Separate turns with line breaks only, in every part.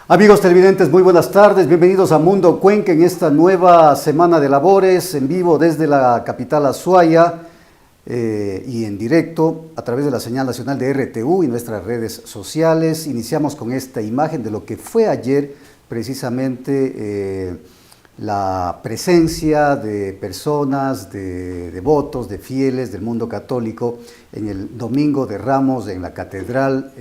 Amigos televidentes, muy buenas tardes, bienvenidos a Mundo Cuenca en esta nueva semana de labores en vivo desde la capital Azuaya y en directo a través de la señal nacional de RTU y nuestras redes sociales. Iniciamos con esta imagen de lo que fue ayer precisamente la presencia de personas, de devotos, de fieles del mundo católico en el Domingo de Ramos en la Catedral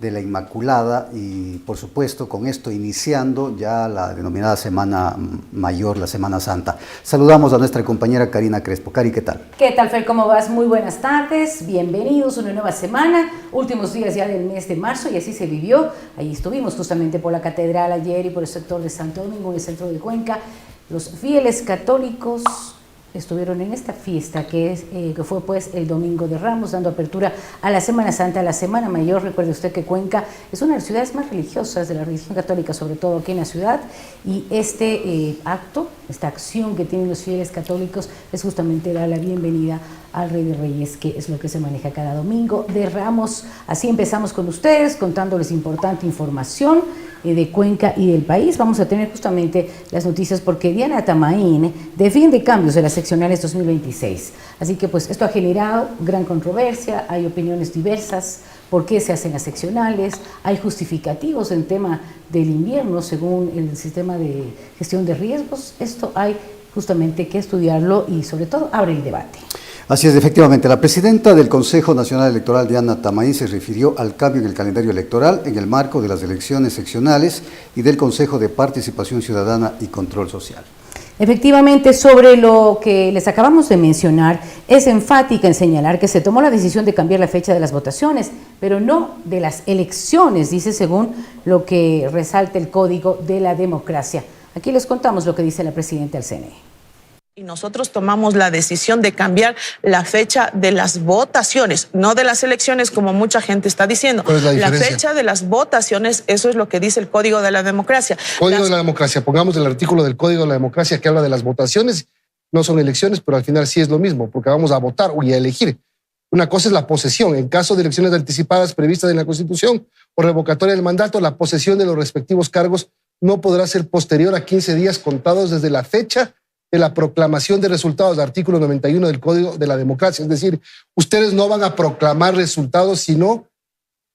de la Inmaculada y por supuesto con esto iniciando ya la denominada Semana Mayor, la Semana Santa. Saludamos a nuestra compañera Karina Crespo. Cari, ¿qué tal?
¿Qué tal, Fer? ¿Cómo vas? Muy buenas tardes, bienvenidos a una nueva semana, últimos días ya del mes de marzo y así se vivió. Ahí estuvimos justamente por la Catedral ayer y por el sector de Santo Domingo, en el centro de Cuenca. Los fieles católicos estuvieron en esta fiesta que fue pues el Domingo de Ramos, dando apertura a la Semana Santa, a la Semana Mayor. Recuerde usted que Cuenca es una de las ciudades más religiosas de la religión católica, sobre todo aquí en la ciudad, y este acto, esta acción que tienen los fieles católicos es justamente dar la bienvenida al Rey de Reyes, que es lo que se maneja cada Domingo de Ramos. Así empezamos con ustedes, contándoles importante información de Cuenca y del país. Vamos a tener justamente las noticias porque Diana Tamaín defiende cambios de las seccionales 2026. Así que pues esto ha generado gran controversia, hay opiniones diversas, por qué se hacen las seccionales, hay justificativos en tema del invierno según el sistema de gestión de riesgos. Esto hay justamente que estudiarlo y sobre todo abre el debate.
Así es, efectivamente, la presidenta del Consejo Nacional Electoral, Diana Tamaín, se refirió al cambio en el calendario electoral en el marco de las elecciones seccionales y del Consejo de Participación Ciudadana y Control Social.
Efectivamente, sobre lo que les acabamos de mencionar, es enfática en señalar que se tomó la decisión de cambiar la fecha de las votaciones, pero no de las elecciones, dice según lo que resalta el Código de la Democracia. Aquí les contamos lo que dice la presidenta del CNE.
Y nosotros tomamos la decisión de cambiar la fecha de las votaciones, no de las elecciones como mucha gente está diciendo.
¿Cuál es la diferencia?
La fecha de las votaciones, eso es lo que dice el Código de la Democracia.
Código de la Democracia, pongamos el artículo del Código de la Democracia que habla de las votaciones. No son elecciones, pero al final sí es lo mismo, porque vamos a votar y a elegir. Una cosa es la posesión. En caso de elecciones anticipadas previstas en la Constitución o revocatoria del mandato, la posesión de los respectivos cargos no podrá ser posterior a 15 días contados desde la fecha de la proclamación de resultados, artículo 91 del Código de la Democracia. Es decir, ustedes no van a proclamar resultados sino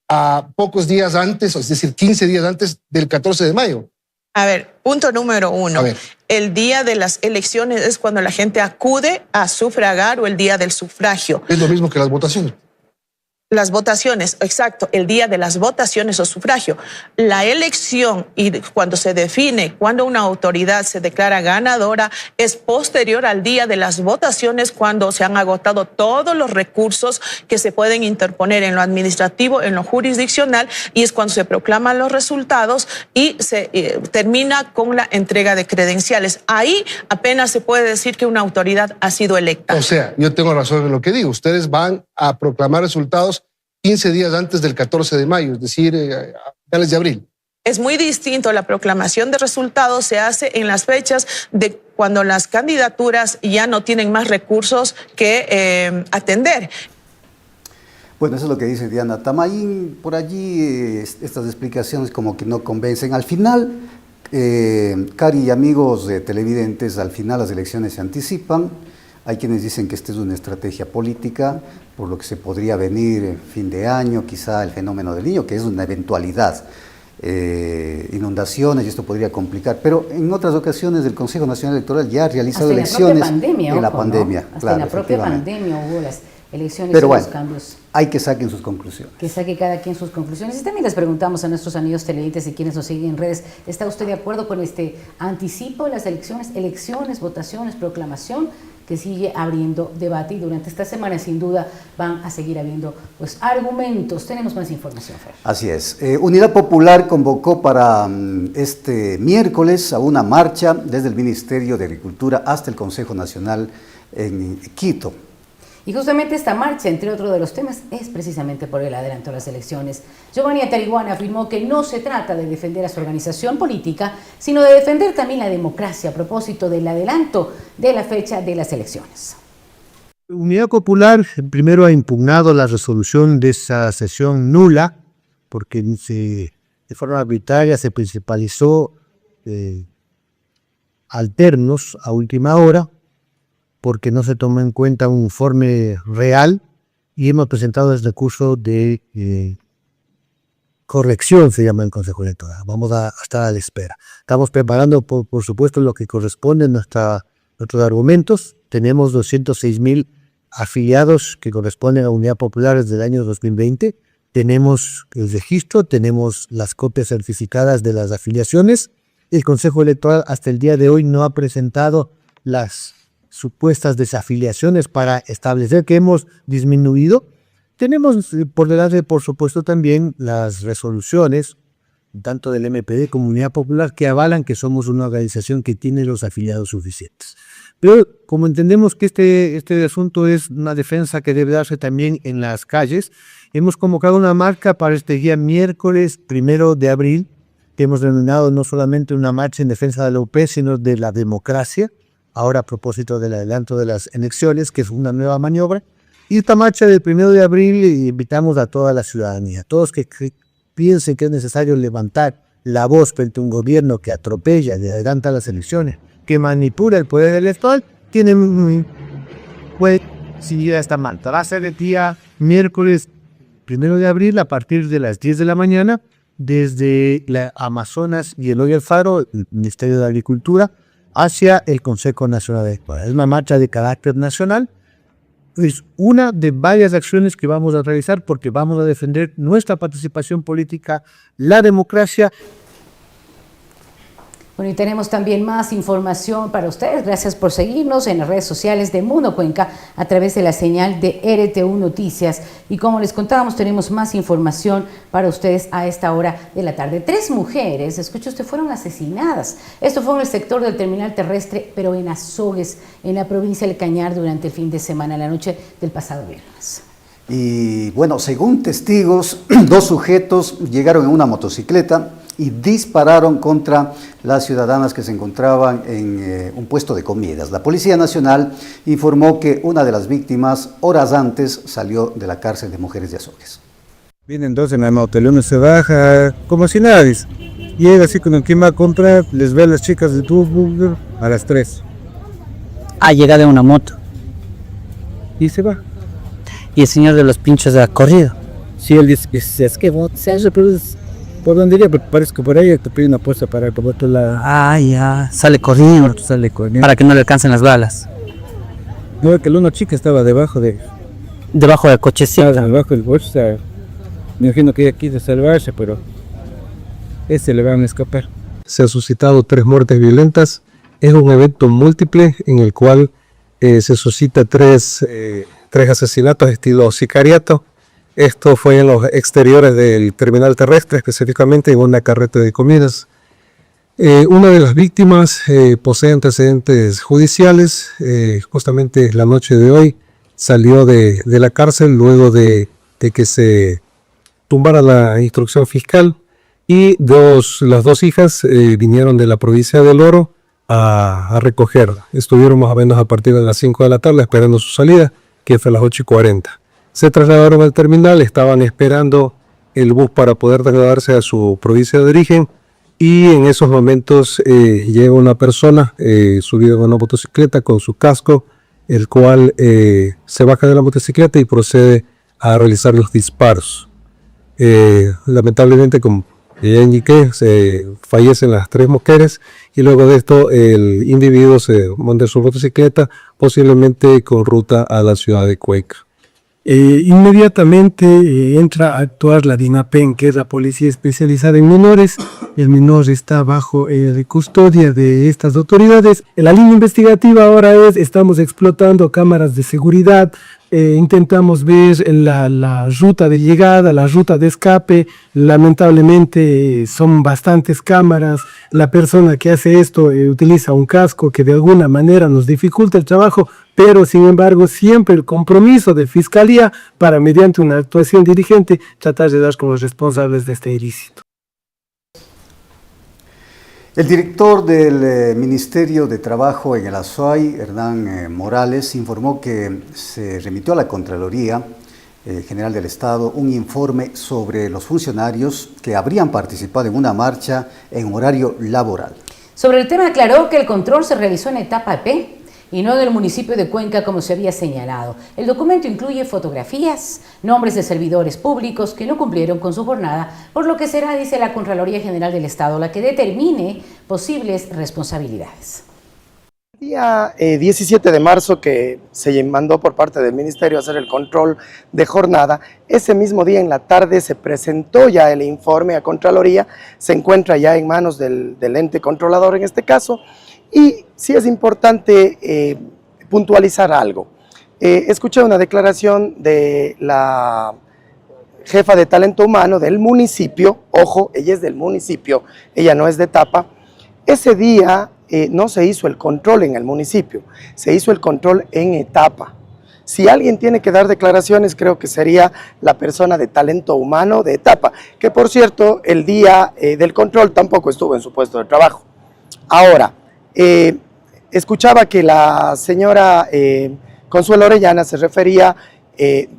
a pocos días antes, es decir, 15 días antes del 14 de mayo.
A ver, punto número 1. El día de las elecciones es cuando la gente acude a sufragar o el día del sufragio.
Es lo mismo que las votaciones.
Las votaciones, exacto, el día de las votaciones o sufragio. La elección y cuando se define, cuando una autoridad se declara ganadora, es posterior al día de las votaciones cuando se han agotado todos los recursos que se pueden interponer en lo administrativo, en lo jurisdiccional, y es cuando se proclaman los resultados y se termina con la entrega de credenciales. Ahí apenas se puede decir que una autoridad ha sido electa.
O sea, yo tengo razón en lo que digo. Ustedes van a proclamar resultados 15 días antes del 14 de mayo, es decir, a finales de abril.
Es muy distinto, la proclamación de resultados se hace en las fechas de cuando las candidaturas ya no tienen más recursos que atender.
Bueno, eso es lo que dice Diana Tamaín. Por allí estas explicaciones como que no convencen. Al final, Cari y amigos televidentes, al final las elecciones se anticipan. Hay quienes dicen que esta es una estrategia política, por lo que se podría venir en fin de año, quizá el fenómeno del Niño, que es una eventualidad, inundaciones, y esto podría complicar. Pero en otras ocasiones el Consejo Nacional Electoral ya ha realizado elecciones en la pandemia.
Hasta en la propia pandemia hubo las elecciones.
Pero
y
bueno,
los cambios.
Hay que saquen sus conclusiones.
Que saque cada quien sus conclusiones. Y también les preguntamos a nuestros amigos televidentes y quienes nos siguen en redes, ¿está usted de acuerdo con este anticipo de las elecciones, votaciones, proclamación, que sigue abriendo debate? Y durante esta semana sin duda van a seguir habiendo pues argumentos. Tenemos más información, Fer.
Así es. Unidad Popular convocó para este miércoles a una marcha desde el Ministerio de Agricultura hasta el Consejo Nacional en Quito.
Y justamente esta marcha, entre otros de los temas, es precisamente por el adelanto de las elecciones. Giovanni Atariguana afirmó que no se trata de defender a su organización política, sino de defender también la democracia a propósito del adelanto de la fecha de las elecciones.
Unidad Popular primero ha impugnado la resolución de esa sesión nula, porque se de forma arbitraria se principalizó alternos a última hora porque no se tomó en cuenta un informe real y hemos presentado el recurso de corrección, se llama el Consejo Electoral. Vamos a estar a la espera. Estamos preparando, por supuesto, lo que corresponde a nuestros argumentos. Tenemos 206.000 afiliados que corresponden a Unidad Popular desde el año 2020. Tenemos el registro, tenemos las copias certificadas de las afiliaciones. El Consejo Electoral hasta el día de hoy no ha presentado las supuestas desafiliaciones para establecer que hemos disminuido. Tenemos por delante, por supuesto, también las resoluciones, tanto del MPD como Unidad Popular, que avalan que somos una organización que tiene los afiliados suficientes. Pero como entendemos que este asunto es una defensa que debe darse también en las calles, hemos convocado una marcha para este día miércoles 1 de abril, que hemos denominado no solamente una marcha en defensa de la UP, sino de la democracia, ahora a propósito del adelanto de las elecciones, que es una nueva maniobra. Y esta marcha del 1 de abril invitamos a toda la ciudadanía, todos que piensen que es necesario levantar la voz frente a un gobierno que atropella y adelanta las elecciones, que manipula el poder electoral, puede seguir a esta marcha. Va a ser el día miércoles 1 de abril a partir de las 10 de la mañana, desde la Amazonas y Eloy Alfaro, el Ministerio de Agricultura, hacia el Consejo Nacional Electoral. Es una marcha de carácter nacional. Es una de varias acciones que vamos a realizar porque vamos a defender nuestra participación política, la democracia.
Bueno, y tenemos también más información para ustedes. Gracias por seguirnos en las redes sociales de Mundo Cuenca a través de la señal de RTU Noticias. Y como les contábamos, tenemos más información para ustedes a esta hora de la tarde. 3 mujeres, escuche usted, fueron asesinadas. Esto fue en el sector del terminal terrestre, pero en Azogues, en la provincia del Cañar, durante el fin de semana, la noche del pasado viernes.
Y bueno, según testigos, 2 sujetos llegaron en una motocicleta y dispararon contra las ciudadanas que se encontraban en un puesto de comidas. La Policía Nacional informó que una de las víctimas, horas antes, salió de la cárcel de mujeres de Azogues.
Vienen 2 en la moto, el uno se baja como si nada, dice. Llega así con quien va a comprar, les ve a las chicas de tu a las 3.
Llega de una moto.
Y se va.
Y el señor de los pinchos ha corrido.
Sí, él dice que es que vos se hace, pero por donde iría, porque parece que por ahí te pide una apuesta para por otro lado.
Ya. Sale corriendo. Para que no le alcancen las balas.
No, que el uno chica estaba debajo del
coche, sí.
Debajo del coche, o sea, me imagino que ella quiso salvarse, pero ese le van a escapar. Se han suscitado 3 muertes violentas. Es un evento múltiple en el cual se suscita 3 asesinatos estilo sicariato. Esto fue en los exteriores del terminal terrestre, específicamente en una carreta de comidas. Una de las víctimas posee antecedentes judiciales. Justamente la noche de hoy salió de la cárcel luego de que se tumbara la instrucción fiscal. Y las 2 hijas vinieron de la provincia del Oro a recogerla. Estuvieron más o menos a partir de las 5 de la tarde esperando su salida, que fue a las 8:40. Se trasladaron al terminal, estaban esperando el bus para poder trasladarse a su provincia de origen y en esos momentos llega una persona subida en una motocicleta con su casco, el cual se baja de la motocicleta y procede a realizar los disparos. Lamentablemente, como ya indiqué, se fallecen las 3 mujeres y luego de esto el individuo se monta en su motocicleta, posiblemente con ruta a la ciudad de Cuenca.
Inmediatamente entra a actuar la DINAPEN, que es la Policía Especializada en Menores. El menor está bajo custodia de estas autoridades. La línea investigativa ahora estamos explotando cámaras de seguridad, intentamos ver la ruta de llegada, la ruta de escape. Lamentablemente son bastantes cámaras. La persona que hace esto utiliza un casco que de alguna manera nos dificulta el trabajo, pero sin embargo siempre el compromiso de Fiscalía para, mediante una actuación dirigente, tratar de dar con los responsables de este ilícito.
El director del Ministerio de Trabajo en el Azuay, Hernán Morales, informó que se remitió a la Contraloría General del Estado un informe sobre los funcionarios que habrían participado en una marcha en horario laboral.
Sobre el tema aclaró que el control se realizó en etapa P y no en el municipio de Cuenca como se había señalado. El documento incluye fotografías, nombres de servidores públicos que no cumplieron con su jornada, por lo que será, dice la Contraloría General del Estado, la que determine posibles responsabilidades.
El día 17 de marzo que se mandó por parte del Ministerio a hacer el control de jornada, ese mismo día en la tarde se presentó ya el informe a Contraloría, se encuentra ya en manos del ente controlador en este caso, y sí es importante puntualizar algo. Escuché una declaración de la jefa de talento humano del municipio, ojo, ella es del municipio, ella no es de Tapa. Ese día no se hizo el control en el municipio, se hizo el control en etapa. Si alguien tiene que dar declaraciones, creo que sería la persona de talento humano de etapa, que por cierto, el día del control tampoco estuvo en su puesto de trabajo. Ahora, escuchaba que la señora Consuelo Orellana se refería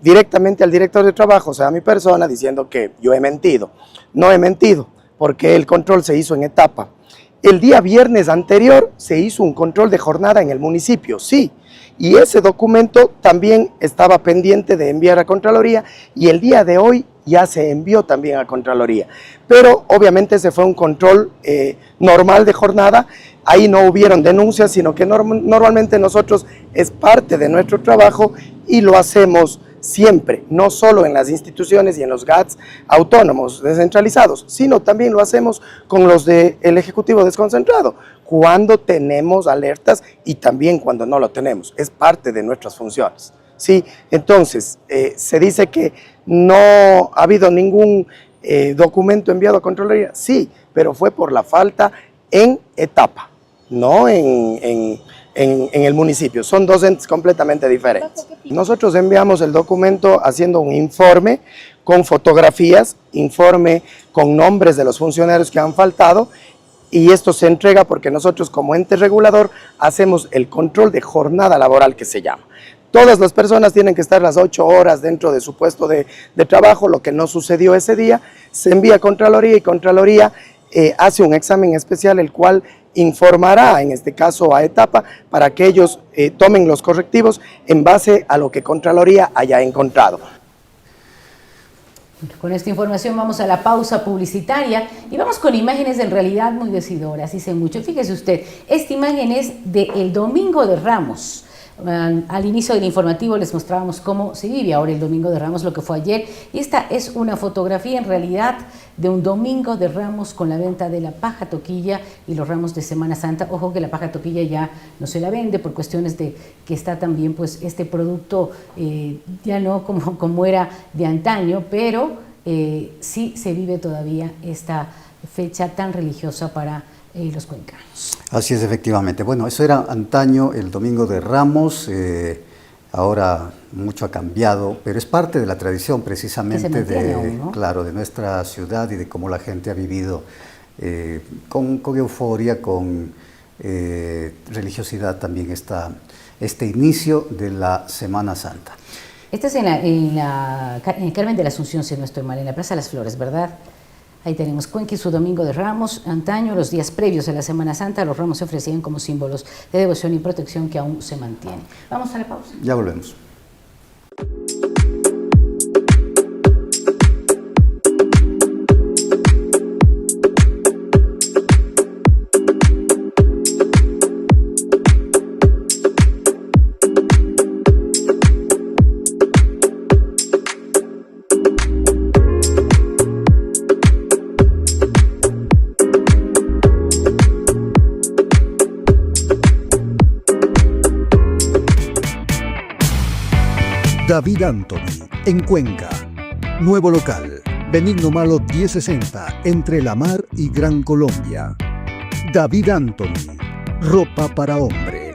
directamente al director de trabajo, o sea, a mi persona, diciendo que yo he mentido. No he mentido, porque el control se hizo en etapa. El día viernes anterior se hizo un control de jornada en el municipio, sí, y ese documento también estaba pendiente de enviar a Contraloría y el día de hoy ya se envió también a Contraloría. Pero obviamente ese fue un control normal de jornada, ahí no hubieron denuncias, sino que normalmente nosotros es parte de nuestro trabajo y lo hacemos siempre, no solo en las instituciones y en los GATS autónomos descentralizados, sino también lo hacemos con los del Ejecutivo desconcentrado, cuando tenemos alertas y también cuando no lo tenemos, es parte de nuestras funciones. ¿Sí? Entonces, se dice que no ha habido ningún documento enviado a Contraloría, sí, pero fue por la falta en etapa, no en el municipio. Son dos entes completamente diferentes. Nosotros enviamos el documento haciendo un informe con fotografías, informe con nombres de los funcionarios que han faltado, y esto se entrega porque nosotros como ente regulador hacemos el control de jornada laboral que se llama. Todas las personas tienen que estar las 8 horas dentro de su puesto de trabajo, lo que no sucedió ese día, se envía a Contraloría y Contraloría hace un examen especial, el cual informará, en este caso a etapa, para que ellos tomen los correctivos en base a lo que Contraloría haya encontrado.
Con esta información vamos a la pausa publicitaria y vamos con imágenes en realidad muy decidoras, dice mucho. Fíjese usted, esta imagen es del Domingo de Ramos. Al inicio del informativo les mostrábamos cómo se vive ahora el Domingo de Ramos, lo que fue ayer, y esta es una fotografía en realidad de un Domingo de Ramos con la venta de la paja toquilla y los ramos de Semana Santa. Ojo que la paja toquilla ya no se la vende por cuestiones de que está también pues este producto ya no como era de antaño, pero sí se vive todavía esta fecha tan religiosa para los cuencanos.
Así es, efectivamente. Bueno, eso era antaño, el Domingo de Ramos, ahora mucho ha cambiado, pero es parte de la tradición precisamente
¿no?
Claro, de nuestra ciudad y de cómo la gente ha vivido con euforia, con religiosidad también este inicio de la Semana Santa.
Esta es en el Carmen de la Asunción, si no estoy mal, en la Plaza de las Flores, ¿verdad? Ahí tenemos Cuenca y su Domingo de Ramos. Antaño, los días previos a la Semana Santa, los ramos se ofrecían como símbolos de devoción y protección que aún se mantienen. Vamos a la pausa.
Ya volvemos.
David Anthony, en Cuenca. Nuevo local, Benigno Malo 1060, entre La Mar y Gran Colombia. David Anthony, ropa para hombre.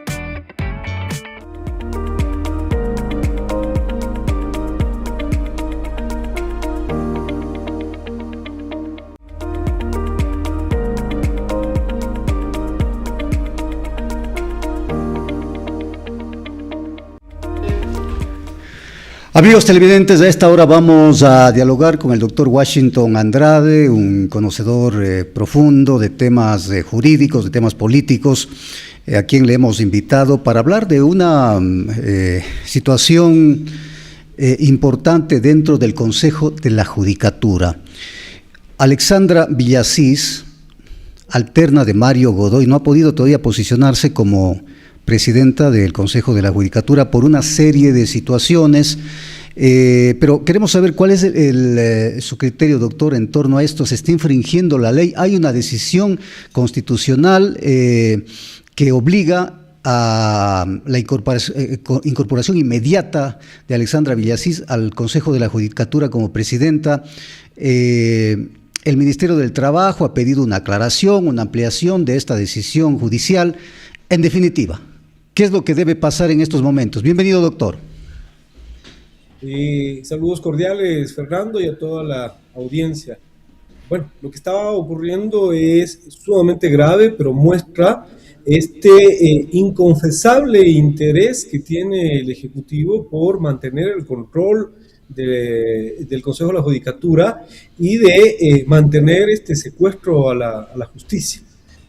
Amigos televidentes, a esta hora vamos a dialogar con el doctor Washington Andrade, un conocedor profundo de temas jurídicos, de temas políticos, a quien le hemos invitado para hablar de una situación importante dentro del Consejo de la Judicatura. Alexandra Villasís, alterna de Mario Godoy, no ha podido todavía posicionarse como presidenta del Consejo de la Judicatura por una serie de situaciones, pero queremos saber cuál es su criterio, doctor, en torno a esto. ¿Se está infringiendo la ley? ¿Hay una decisión constitucional que obliga a la incorporación inmediata de Alexandra Villasís al Consejo de la Judicatura como presidenta? El Ministerio del Trabajo ha pedido una aclaración, una ampliación de esta decisión judicial. En definitiva, ¿qué es lo que debe pasar en estos momentos? Bienvenido, doctor.
Saludos cordiales, Fernando, y a toda la audiencia. Bueno, lo que estaba ocurriendo es sumamente grave, pero muestra este inconfesable interés que tiene el Ejecutivo por mantener el control del Consejo de la Judicatura y de mantener este secuestro a la justicia.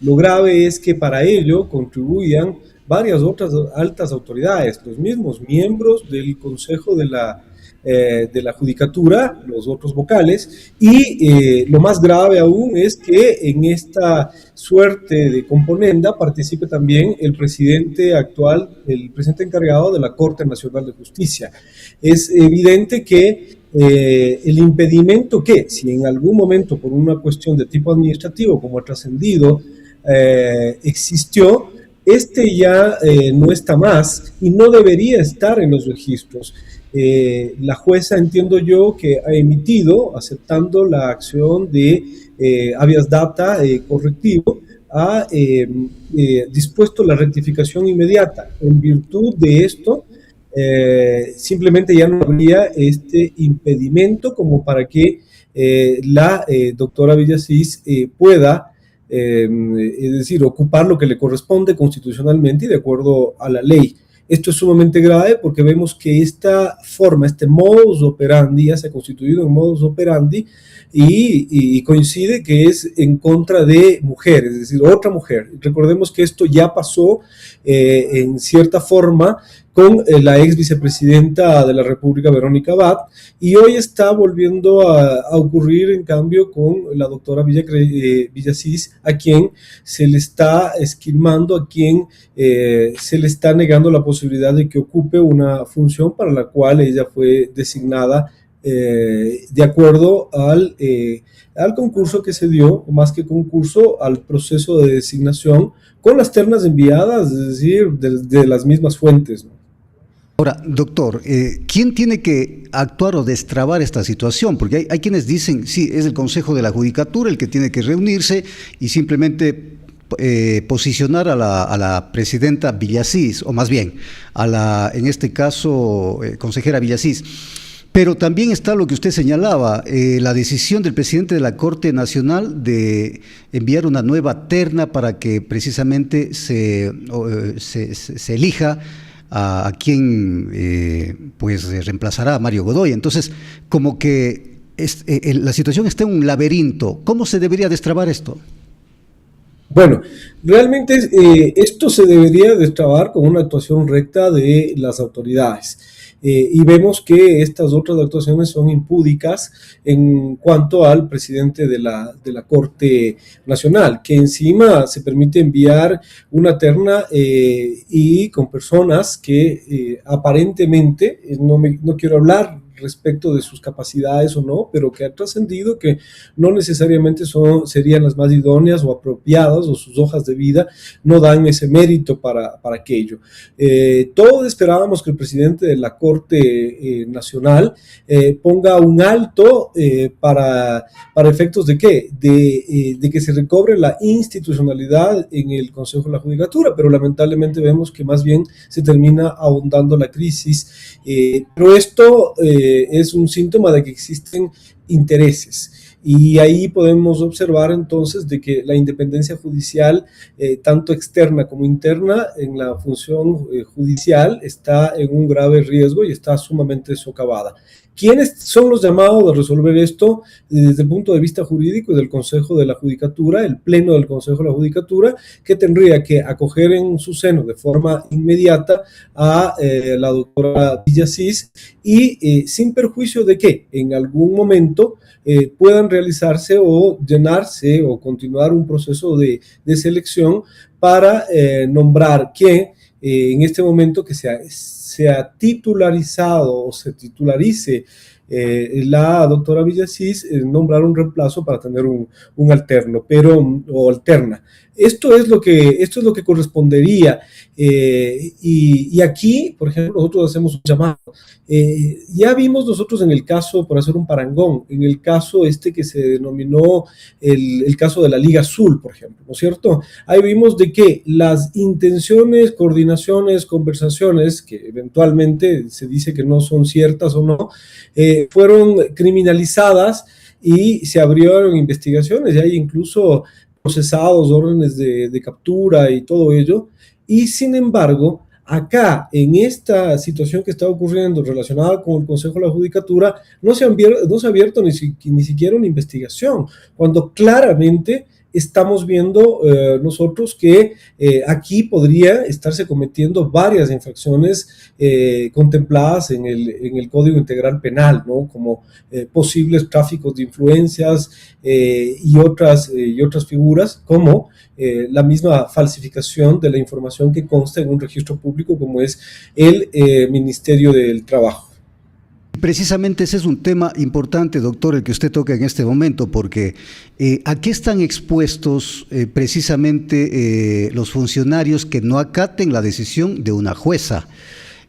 Lo grave es que para ello contribuyan varias otras altas autoridades, los mismos miembros del Consejo de la Judicatura, los otros vocales, y lo más grave aún es que en esta suerte de componenda participe también el presidente actual, el presidente encargado de la Corte Nacional de Justicia. Es evidente que el impedimento que, si en algún momento por una cuestión de tipo administrativo, como ha trascendido, existió, ya no está más y no debería estar en los registros. La jueza, entiendo yo, que ha emitido, aceptando la acción de habeas data correctivo, ha dispuesto la rectificación inmediata. En virtud de esto, simplemente ya no habría este impedimento como para que la doctora Villasís pueda, es decir, ocupar lo que le corresponde constitucionalmente y de acuerdo a la ley. Esto es sumamente grave porque vemos que esta forma, este modus operandi, ya se ha constituido en modus operandi y coincide que es en contra de mujeres, es decir, otra mujer. Recordemos que esto ya pasó en cierta forma con la ex vicepresidenta de la República, Verónica Abad, y hoy está volviendo a ocurrir, en cambio, con la doctora Villasís, a quien se le está esquilmando, a quien se le está negando la posibilidad de que ocupe una función para la cual ella fue designada de acuerdo al concurso que se dio, o más que concurso, al proceso de designación con las ternas enviadas, es decir, de las mismas fuentes, ¿no?
Ahora, doctor, ¿quién tiene que actuar o destrabar esta situación? Porque hay quienes dicen, sí, es el Consejo de la Judicatura el que tiene que reunirse y simplemente posicionar a la presidenta Villasís, o más bien, en este caso, consejera Villasís. Pero también está lo que usted señalaba, la decisión del presidente de la Corte Nacional de enviar una nueva terna para que precisamente se elija a quien pues reemplazará a Mario Godoy. Entonces, como que la situación está en un laberinto. ¿Cómo se debería destrabar esto?
Bueno, realmente esto se debería destrabar con una actuación recta de las autoridades. Y vemos que estas otras actuaciones son impúdicas en cuanto al presidente de la Corte Nacional, que encima se permite enviar una terna y con personas que aparentemente, no quiero hablar respecto de sus capacidades o no, pero que ha trascendido que no necesariamente serían las más idóneas o apropiadas, o sus hojas de vida no dan ese mérito para aquello. Todos esperábamos que el presidente de la Corte Nacional ponga un alto para efectos de ¿qué? De que se recobre la institucionalidad en el Consejo de la Judicatura, pero lamentablemente vemos que más bien se termina ahondando la crisis, pero esto es un síntoma de que existen intereses Y ahí podemos observar entonces de que la independencia judicial, tanto externa como interna, en la función judicial está en un grave riesgo y está sumamente socavada. ¿Quiénes son los llamados a resolver esto desde el punto de vista jurídico y del Consejo de la Judicatura, el Pleno del Consejo de la Judicatura, que tendría que acoger en su seno de forma inmediata a la doctora Villasís y sin perjuicio de que en algún momento puedan realizarse o llenarse o continuar un proceso de selección para nombrar quién en este momento que se ha titularizado o se titularice la doctora Villasís, nombrar un reemplazo para tener un alterno, o alterna. Esto es lo que correspondería. Y aquí, por ejemplo, nosotros hacemos un llamado. Ya vimos nosotros en el caso, por hacer un parangón, en el caso que se denominó el caso de la Liga Azul, por ejemplo, ¿no es cierto? Ahí vimos de que las intenciones, coordinaciones, conversaciones, que eventualmente se dice que no son ciertas o no, fueron criminalizadas y se abrieron investigaciones, y hay incluso procesados, órdenes de captura y todo ello, y sin embargo, acá, en esta situación que está ocurriendo relacionada con el Consejo de la Judicatura, no se ha abierto ni siquiera una investigación, cuando claramente estamos viendo nosotros que aquí podría estarse cometiendo varias infracciones contempladas en el Código Integral Penal, ¿no? Como posibles tráficos de influencias y otras figuras, como la misma falsificación de la información que consta en un registro público como es el Ministerio del Trabajo.
Precisamente ese es un tema importante, doctor, el que usted toca en este momento, porque ¿a qué están expuestos precisamente los funcionarios que no acaten la decisión de una jueza?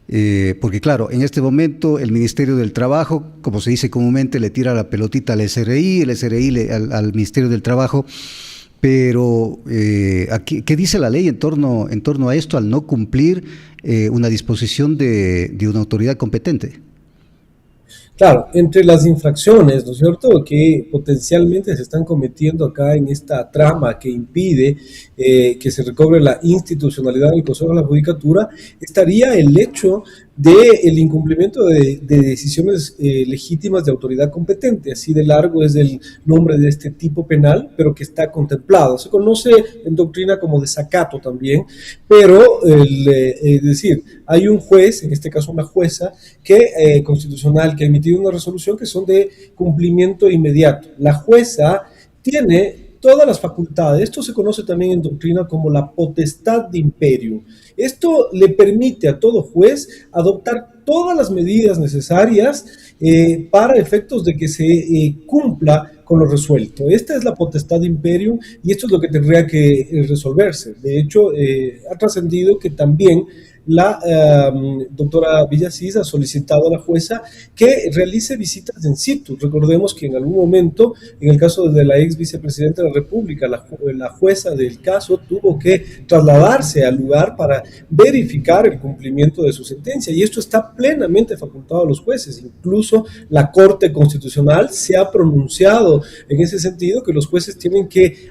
Porque claro, en este momento el Ministerio del Trabajo, como se dice comúnmente, le tira la pelotita al SRI, el SRI al Ministerio del Trabajo, pero aquí, ¿qué dice la ley en torno a esto al no cumplir una disposición de una autoridad competente?
Claro, entre las infracciones, ¿no es cierto?, que potencialmente se están cometiendo acá en esta trama que impide que se recobre la institucionalidad del Consejo de la Judicatura, estaría el hecho del incumplimiento de decisiones legítimas de autoridad competente. Así de largo es el nombre de este tipo penal, pero que está contemplado. Se conoce en doctrina como desacato también, pero es decir, hay un juez, en este caso una jueza, constitucional, que ha emitido una resolución que son de cumplimiento inmediato. La jueza tiene todas las facultades. Esto se conoce también en doctrina como la potestad de imperium. Esto le permite a todo juez adoptar todas las medidas necesarias para efectos de que se cumpla con lo resuelto. Esta es la potestad de imperium y esto es lo que tendría que resolverse. De hecho, ha trascendido que también la doctora Villasís ha solicitado a la jueza que realice visitas in situ. Recordemos que en algún momento, en el caso de la ex vicepresidenta de la República, la jueza del caso tuvo que trasladarse al lugar para verificar el cumplimiento de su sentencia, y esto está plenamente facultado a los jueces. Incluso la Corte Constitucional se ha pronunciado en ese sentido, que los jueces tienen que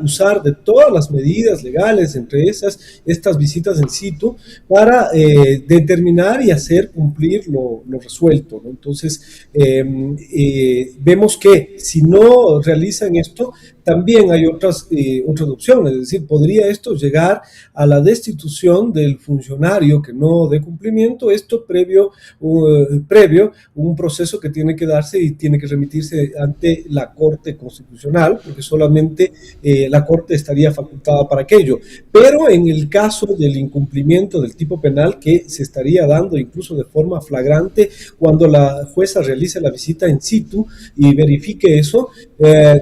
usar de todas las medidas legales, entre estas visitas in situ, para determinar y hacer cumplir lo resuelto, ¿no? Entonces, vemos que si no realizan esto, también hay otras opciones, es decir, podría esto llegar a la destitución del funcionario que no dé cumplimiento, esto previo un proceso que tiene que darse y tiene que remitirse ante la Corte Constitucional, porque solamente la Corte estaría facultada para aquello. Pero en el caso del incumplimiento del tipo penal, que se estaría dando incluso de forma flagrante cuando la jueza realice la visita in situ y verifique eso,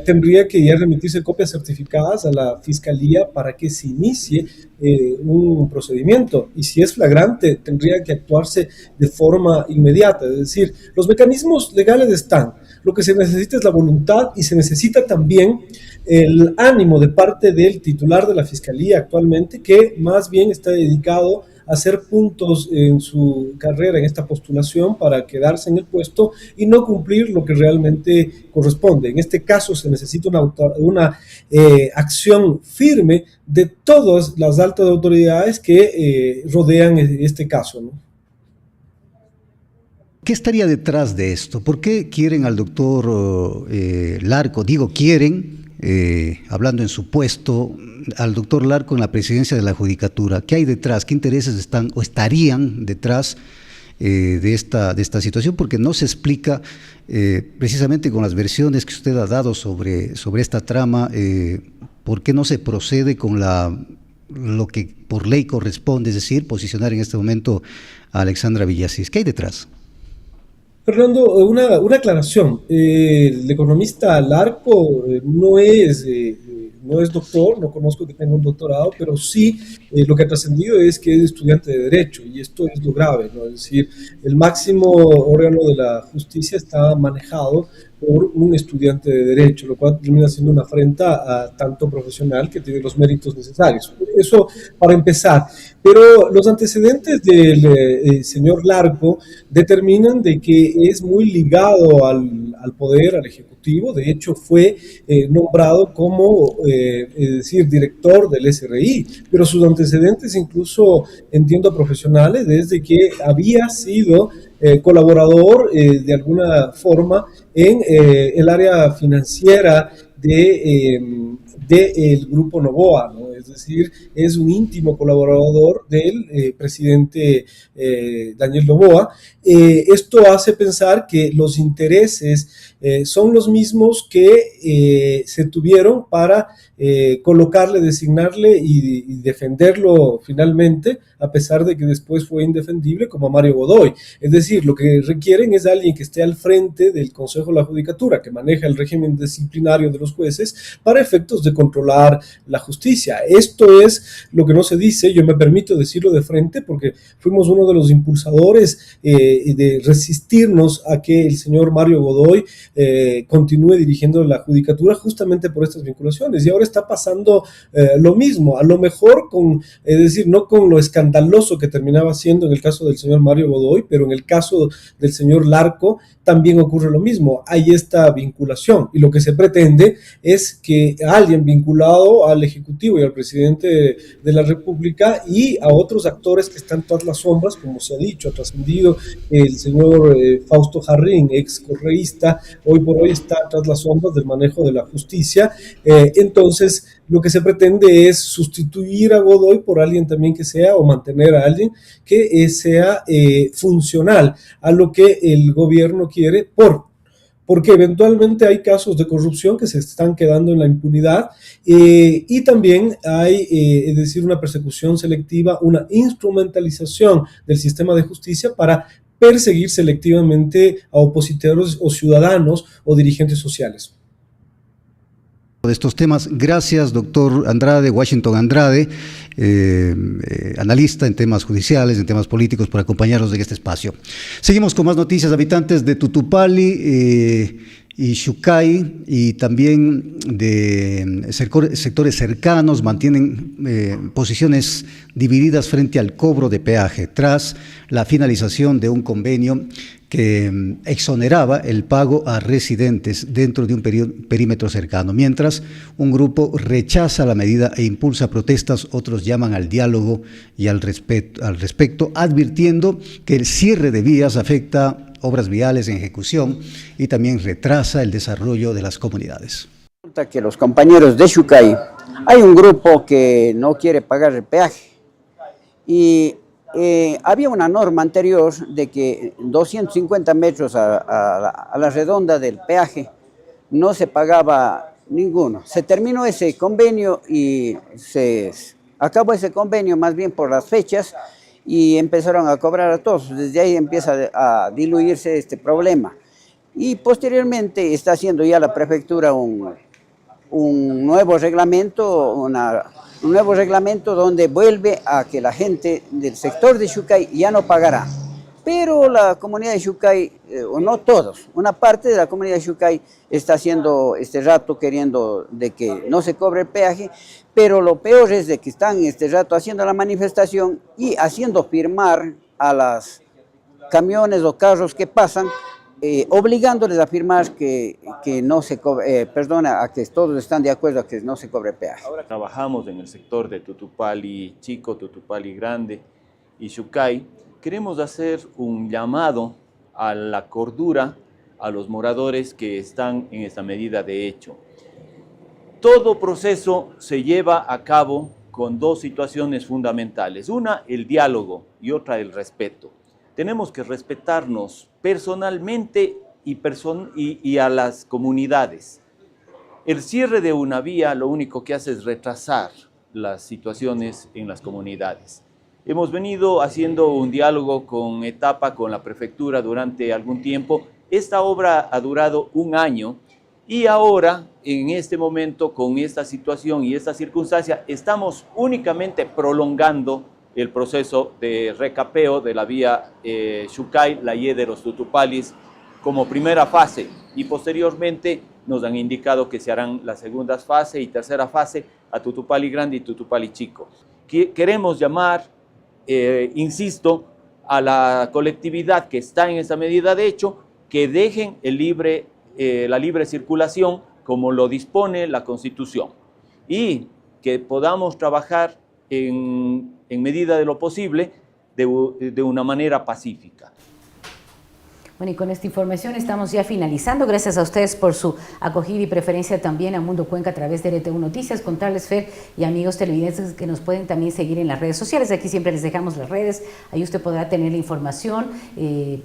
tendría que ya remitirse copias certificadas a la Fiscalía para que se inicie un procedimiento, y si es flagrante tendría que actuarse de forma inmediata. Es decir, los mecanismos legales están, lo que se necesita es la voluntad y se necesita también el ánimo de parte del titular de la Fiscalía actualmente, que más bien está dedicado hacer puntos en su carrera, en esta postulación, para quedarse en el puesto y no cumplir lo que realmente corresponde. En este caso se necesita una acción firme de todas las altas autoridades que rodean este caso, ¿no?
¿Qué estaría detrás de esto? ¿Por qué quieren al doctor Larco? Digo, quieren, hablando en su puesto, al doctor Larco en la presidencia de la Judicatura. ¿Qué hay detrás? ¿Qué intereses están o estarían detrás de esta situación? Porque no se explica precisamente con las versiones que usted ha dado sobre esta trama, por qué no se procede con lo que por ley corresponde, es decir, posicionar en este momento a Alexandra Villasís. ¿Qué hay detrás?
Fernando, una aclaración. El economista Larco no es doctor, no conozco que tenga un doctorado, pero sí lo que ha trascendido es que es estudiante de Derecho, y esto es lo grave, ¿no? Es decir, el máximo órgano de la justicia está manejado por un estudiante de Derecho, lo cual termina siendo una afrenta a tanto profesional que tiene los méritos necesarios. Eso para empezar. Pero los antecedentes del señor Larco determinan de que es muy ligado al poder, al Ejecutivo. De hecho, fue nombrado como, es decir, director del SRI, pero sus antecedentes incluso, entiendo, profesionales, desde que había sido colaborador de alguna forma en el área financiera del Grupo Noboa, ¿no? Es decir, es un íntimo colaborador del presidente Daniel Noboa. Esto hace pensar que los intereses son los mismos que se tuvieron para colocarle, designarle y defenderlo finalmente, a pesar de que después fue indefendible, como a Mario Godoy. Es decir, lo que requieren es alguien que esté al frente del Consejo de la Judicatura, que maneja el régimen disciplinario de los jueces para efectos de controlar la justicia. Esto es lo que no se dice, yo me permito decirlo de frente porque fuimos uno de los impulsadores de resistirnos a que el señor Mario Godoy continúe dirigiendo la Judicatura justamente por estas vinculaciones, y ahora está pasando lo mismo, a lo mejor es decir, no con lo escandaloso que terminaba siendo en el caso del señor Mario Godoy, pero en el caso del señor Larco también ocurre lo mismo. Hay esta vinculación, y lo que se pretende es que alguien vinculado al Ejecutivo y al presidente de la República y a otros actores que están tras las sombras, como se ha dicho, ha trascendido el señor Fausto Jarrín, ex correísta, hoy por hoy está tras las sombras del manejo de la justicia. Entonces, lo que se pretende es sustituir a Godoy por alguien también que sea, o mantener a alguien que sea funcional a lo que el gobierno quiere, porque eventualmente hay casos de corrupción que se están quedando en la impunidad, y también hay, es decir, una persecución selectiva, una instrumentalización del sistema de justicia para perseguir selectivamente a opositores o ciudadanos o dirigentes sociales.
De estos temas. Gracias, doctor Andrade, Washington Andrade, analista en temas judiciales, en temas políticos, por acompañarnos en este espacio. Seguimos con más noticias. Habitantes de Tutupali y Xucay y también de sectores cercanos mantienen posiciones divididas frente al cobro de peaje tras la finalización de un convenio que exoneraba el pago a residentes dentro de un perímetro cercano. Mientras un grupo rechaza la medida e impulsa protestas, otros llaman al diálogo y al respecto, advirtiendo que el cierre de vías afecta obras viales en ejecución y también retrasa el desarrollo de las comunidades.
Que los compañeros de Xucay, hay un grupo que no quiere pagar el peaje, y había una norma anterior de que 250 metros a la redonda del peaje no se pagaba ninguno. Se terminó ese convenio y se acabó ese convenio más bien por las fechas, y empezaron a cobrar a todos. Desde ahí empieza a diluirse este problema. Y posteriormente está haciendo ya la prefectura un nuevo reglamento, un nuevo reglamento donde vuelve a que la gente del sector de Xucay ya no pagará. pero la comunidad de Xucay, o no todos, una parte de la comunidad de Xucay está haciendo este rato queriendo de que no se cobre el peaje, pero lo peor es de que están este rato haciendo la manifestación y haciendo firmar a las camiones o carros que pasan, obligándoles a firmar que no se cobre, a que todos están de acuerdo a que no se cobre peaje.
Ahora trabajamos en el sector de Tutupali Chico, Tutupali Grande y Xucay. Queremos hacer un llamado a la cordura a los moradores que están en esta medida de hecho. Todo proceso se lleva a cabo con dos situaciones fundamentales. Una, el diálogo, y otra, el respeto. Tenemos que respetarnos personalmente y a las comunidades. El cierre de una vía lo único que hace es retrasar las situaciones en las comunidades. Hemos venido haciendo un diálogo con etapa con la prefectura durante algún tiempo. Esta obra ha durado un año y ahora, en este momento, con esta situación y esta circunstancia, estamos únicamente prolongando el proceso de recapeo de la vía Xucay, la Y de los Tutupalis, como primera fase, y posteriormente nos han indicado que se harán la segunda fase y tercera fase a Tutupali Grande y Tutupali Chico. Queremos llamar, insisto, a la colectividad que está en esa medida de hecho, que dejen la libre circulación como lo dispone la Constitución y que podamos trabajar en medida de lo posible de una manera pacífica.
Bueno, y con esta información estamos ya finalizando. Gracias a ustedes por su acogida y preferencia también a Mundo Cuenca a través de RTV Noticias. Contarles, Fer, y amigos televidentes que nos pueden también seguir en las redes sociales. Aquí siempre les dejamos las redes. Ahí usted podrá tener la información,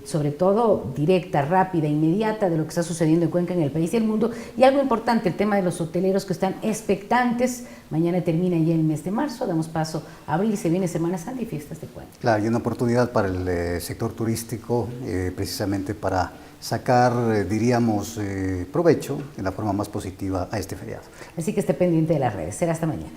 sobre todo directa, rápida, inmediata de lo que está sucediendo en Cuenca, en el país y el mundo. Y algo importante, el tema de los hoteleros que están expectantes. Mañana termina ya el mes de marzo. Damos paso a abril. Se viene Semana Santa y fiestas de Cuenca.
Claro, y una oportunidad para el sector turístico, precisamente para sacar, diríamos, provecho de la forma más positiva a este feriado.
Así que esté pendiente de las redes. Será hasta mañana.